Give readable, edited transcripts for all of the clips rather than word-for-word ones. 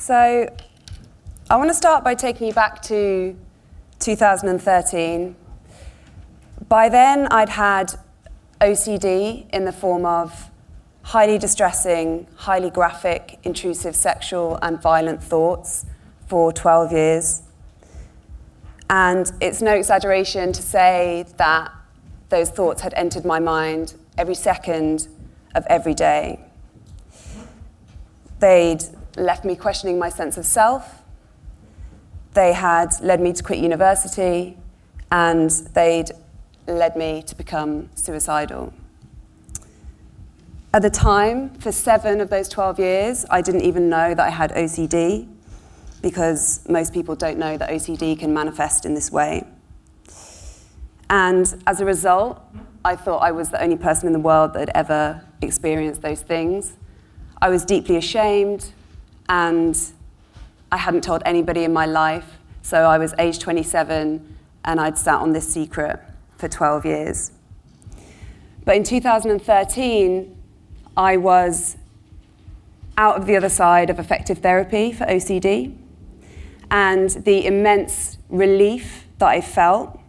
So I want to start by taking you back to 2013. By then, I'd had OCD in the form of highly distressing, highly graphic, intrusive sexual and violent thoughts for 12 years. And it's no exaggeration to say that those thoughts had entered my mind every second of every day. They'd left me questioning my sense of self. They had led me to quit university, and they'd led me to become suicidal. At the time, for 7 of those 12 years, I didn't even know that I had OCD, because most people don't know that OCD can manifest in this way. And as a result, I thought I was the only person in the world that had ever experienced those things. I was deeply ashamed, and I hadn't told anybody in my life. So I was age 27, and I'd sat on this secret for 12 years. But in 2013, I was out of the other side of effective therapy for OCD, and the immense relief that I felt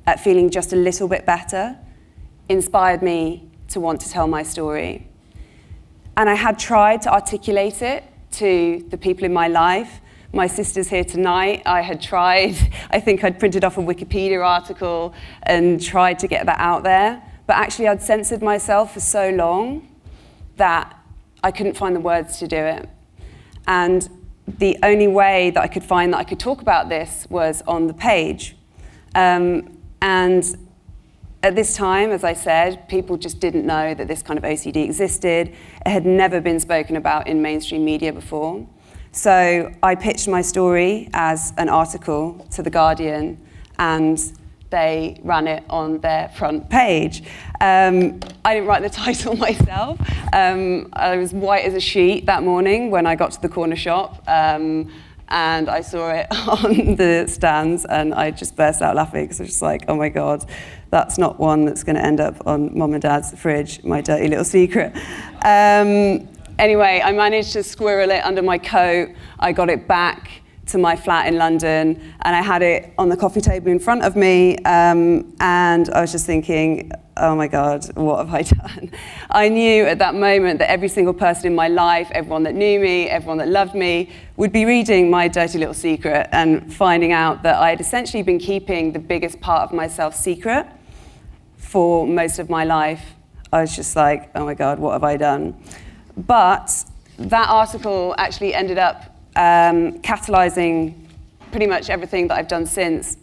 at feeling just a little bit better inspired me to want to tell my story. And I had tried to articulate it to the people in my life. My sister's here tonight. I had tried, I think I'd printed off a Wikipedia article and tried to get that out there. But actually I'd censored myself for so long that I couldn't find the words to do it. And the only way that I could find that I could talk about this was on the page. And at this time, as I said, people just didn't know that this kind of OCD existed. It had never been spoken about in mainstream media before. So I pitched my story as an article to The Guardian, and they ran it on their front page. I didn't write the title myself. I was white as a sheet that morning when I got to the corner shop, and I saw it on the stands, and I just burst out laughing because I was just like, oh my God, that's not one that's going to end up on Mum and Dad's fridge, my dirty little secret. Anyway, I managed to squirrel it under my coat. I got it back to my flat in London, and I had it on the coffee table in front of me, and I was just thinking, oh my God, what have I done? I knew at that moment that every single person in my life, everyone that knew me, everyone that loved me, would be reading my dirty little secret and finding out that I had essentially been keeping the biggest part of myself secret for most of my life. I was just like, oh my God, what have I done? But that article actually ended up catalysing pretty much everything that I've done since,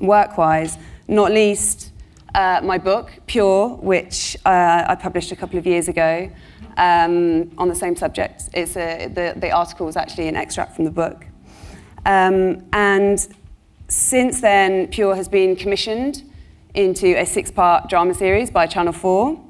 work-wise, not least my book, Pure, which I published a couple of years ago on the same subject. The article was actually an extract from the book. And since then, Pure has been commissioned into a 6-part drama series by Channel 4,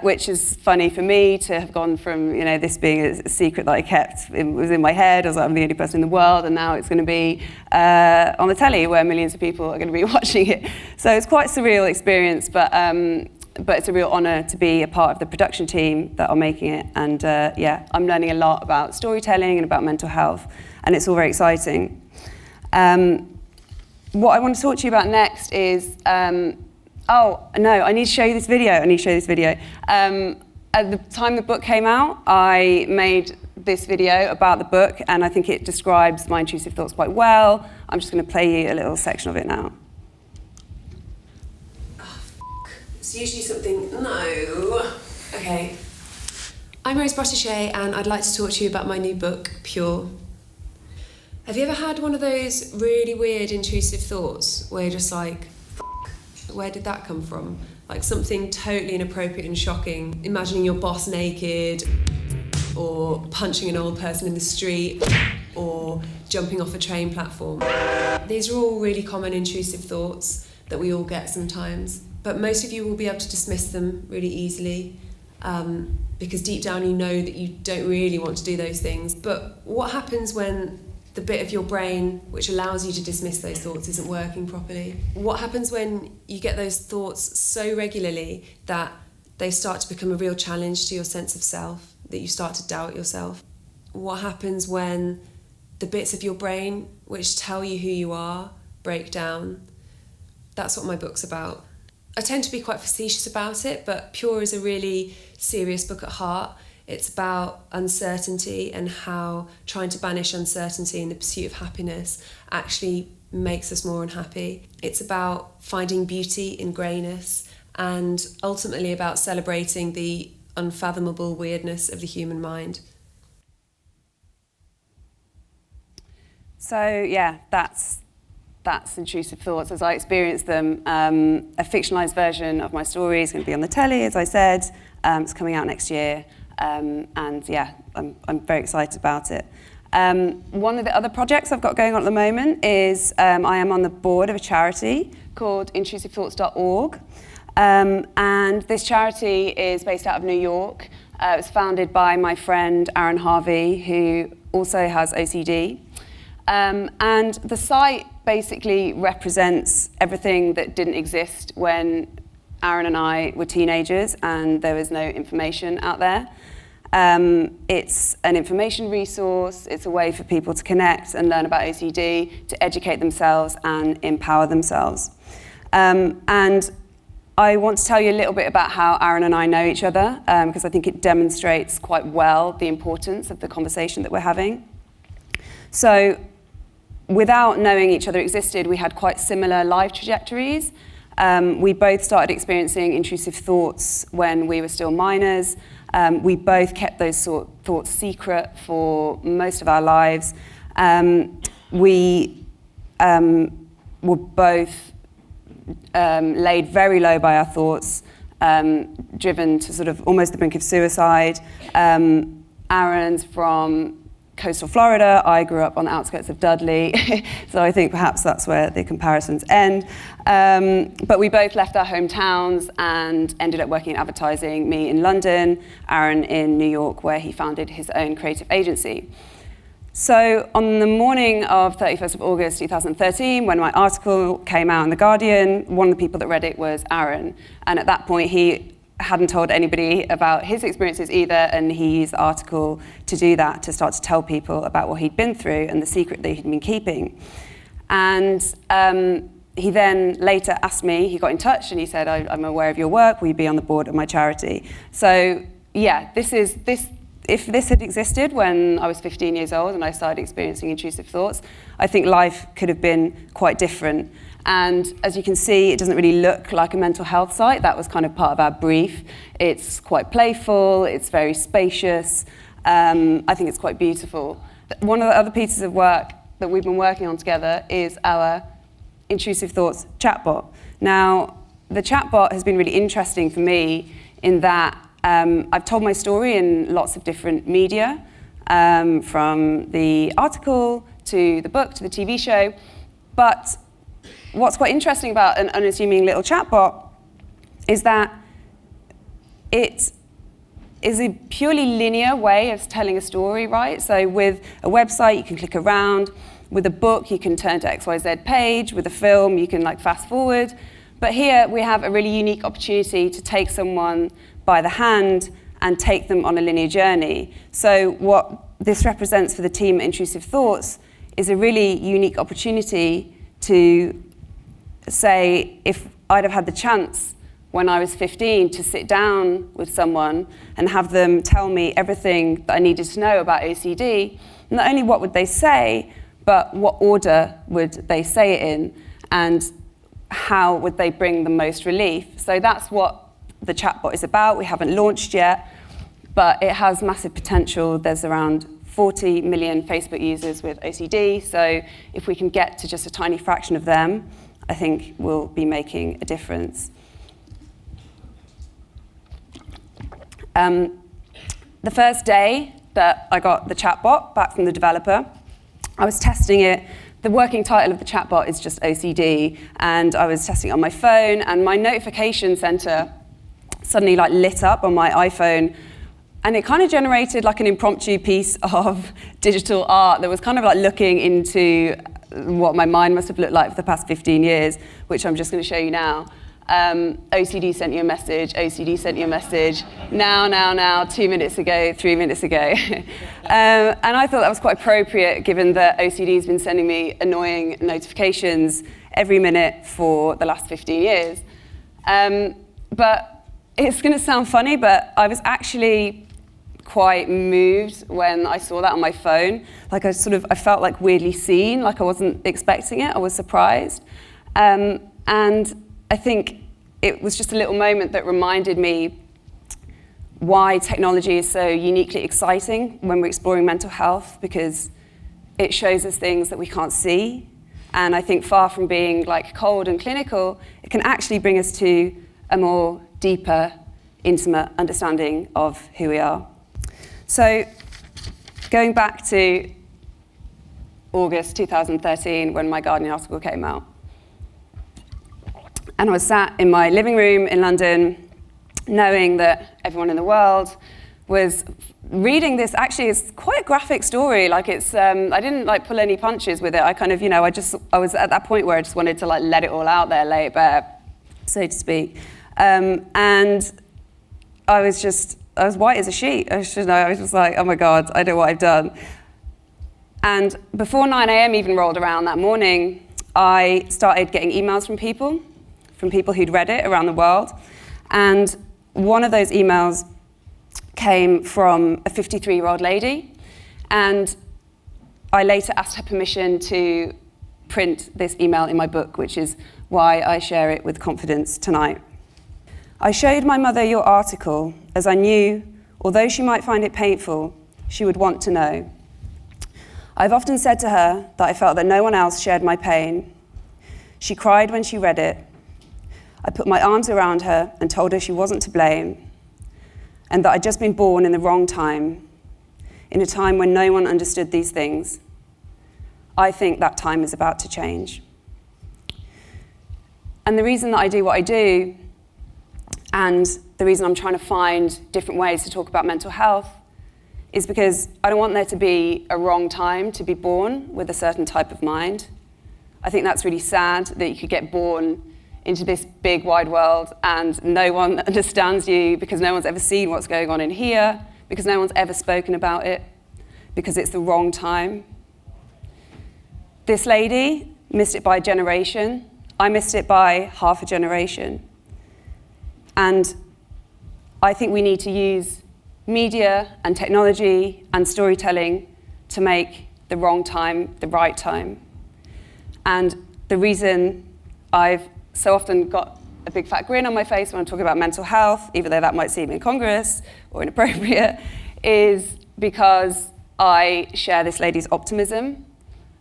which is funny for me to have gone from, this being a secret that I kept, it was in my head, I was like, I'm the only person in the world, and now it's going to be on the telly where millions of people are going to be watching it. So it's quite a surreal experience, but it's a real honour to be a part of the production team that are making it. And I'm learning a lot about storytelling and about mental health, and it's all very exciting. What I want to talk to you about next is oh, no, I need to show you this video. At the time the book came out, I made this video about the book, and I think it describes my intrusive thoughts quite well. I'm just going to play you a little section of it now. Oh, it's usually something... No. Okay. I'm Bretécher, and I'd like to talk to you about my new book, Pure. Have you ever had one of those really weird intrusive thoughts where you're just like, where did that come from? Like something totally inappropriate and shocking, imagining your boss naked, or punching an old person in the street, or jumping off a train platform. These are all really common intrusive thoughts that we all get sometimes, but most of you will be able to dismiss them really easily, because deep down you know that you don't really want to do those things. But what happens when the bit of your brain which allows you to dismiss those thoughts isn't working properly? What happens when you get those thoughts so regularly that they start to become a real challenge to your sense of self, that you start to doubt yourself? what happens when the bits of your brain which tell you who you are break down. That's what my book's about. I tend to be quite facetious about it, but Pure is a really serious book at heart. It's about uncertainty and how trying to banish uncertainty in the pursuit of happiness actually makes us more unhappy. It's about finding beauty in greyness and ultimately about celebrating the unfathomable weirdness of the human mind. So yeah, that's Intrusive Thoughts as I experience them. A fictionalised version of my story is going to be on the telly, as I said. It's coming out next year, and yeah, I'm very excited about it. One of the other projects I've got going on at the moment is I am on the board of a charity called intrusivethoughts.org, and this charity is based out of New York. It was founded by my friend Aaron Harvey, who also has OCD. And the site basically represents everything that didn't exist when Aaron and I were teenagers and there was no information out there. It's an information resource, it's a way for people to connect and learn about OCD, to educate themselves and empower themselves. And I want to tell you a little bit about how Aaron and I know each other, because I think it demonstrates quite well the importance of the conversation that we're having. So, without knowing each other existed, we had quite similar life trajectories. We both started experiencing intrusive thoughts when we were still minors. We both kept those thoughts secret for most of our lives. We were both laid very low by our thoughts, driven to sort of almost the brink of suicide. Aaron's from coastal Florida. I grew up on the outskirts of Dudley, so I think perhaps that's where the comparisons end. But we both left our hometowns and ended up working in advertising, me in London, Aaron in New York, where he founded his own creative agency. So on the morning of 31st of August 2013, when my article came out in The Guardian, one of the people that read it was Aaron. And at that point, he hadn't told anybody about his experiences either, and he used the article to do that, to start to tell people about what he'd been through and the secret that he'd been keeping. And he then later asked me, he got in touch and he said, I'm aware of your work, will you be on the board of my charity? So yeah, if this had existed when I was 15 years old and I started experiencing intrusive thoughts, I think life could have been quite different. And as you can see, it doesn't really look like a mental health site. That was kind of part of our brief. It's quite playful, it's very spacious. I think it's quite beautiful. One of the other pieces of work that we've been working on together is our Intrusive Thoughts chatbot. Now, the chatbot has been really interesting for me in that I've told my story in lots of different media, from the article to the book to the TV show. But what's quite interesting about an unassuming little chatbot is that it is a purely linear way of telling a story, right? So with a website, you can click around. With a book, you can turn to XYZ page. With a film, you can fast forward. But here, we have a really unique opportunity to take someone by the hand and take them on a linear journey. So what this represents for the team at Intrusive Thoughts is a really unique opportunity to say, if I'd have had the chance when I was 15 to sit down with someone and have them tell me everything that I needed to know about OCD, not only what would they say, but what order would they say it in, and how would they bring the most relief. So that's what the chatbot is about. We haven't launched yet, but it has massive potential. There's around 40 million Facebook users with OCD, so if we can get to just a tiny fraction of them, I think we'll be making a difference. The first day that I got the chatbot back from the developer, I was testing it. The working title of the chatbot is just OCD, and I was testing it on my phone, and my notification center suddenly lit up on my iPhone, and it kind of generated an impromptu piece of digital art that was kind of looking into what my mind must have looked like for the past 15 years, which I'm just going to show you now. OCD sent you a message, OCD sent you a message, now, 2 minutes ago, 3 minutes ago. And I thought that was quite appropriate given that OCD has been sending me annoying notifications every minute for the last 15 years. But it's going to sound funny, but I was actually quite moved when I saw that on my phone. Like I felt like weirdly seen, like I wasn't expecting it, I was surprised. And I think it was just a little moment that reminded me why technology is so uniquely exciting when we're exploring mental health, because it shows us things that we can't see. And I think far from being like cold and clinical, it can actually bring us to a more deeper, intimate understanding of who we are. So going back to August 2013, when my Guardian article came out, and I was sat in my living room in London, knowing that everyone in the world was reading this. Actually, it's quite a graphic story. Like it's, I didn't like pull any punches with it. I kind of, I was at that point where I just wanted to like let it all out there, lay it bare, so to speak. And I was white as a sheet. I was just like, oh my God, I know what I've done. And before 9 a.m. even rolled around that morning, I started getting emails from people who'd read it around the world. And one of those emails came from a 53-year-old lady. And I later asked her permission to print this email in my book, which is why I share it with confidence tonight. I showed my mother your article, as I knew, although she might find it painful, she would want to know. I've often said to her that I felt that no one else shared my pain. She cried when she read it. I put my arms around her and told her she wasn't to blame, and that I'd just been born in the wrong time, in a time when no one understood these things. I think that time is about to change. And the reason that I do what I do, and the reason I'm trying to find different ways to talk about mental health, is because I don't want there to be a wrong time to be born with a certain type of mind. I think that's really sad that you could get born into this big wide world and no one understands you because no one's ever seen what's going on in here, because no one's ever spoken about it, because it's the wrong time. This lady missed it by a generation. I missed it by half a generation. And I think we need to use media and technology and storytelling to make the wrong time the right time. And the reason I've so often got a big fat grin on my face when I'm talking about mental health, even though that might seem incongruous or inappropriate, is because I share this lady's optimism.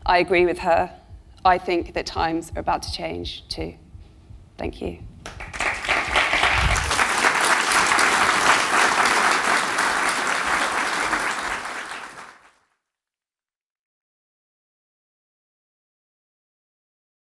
I agree with her. I think that times are about to change too. Thank you.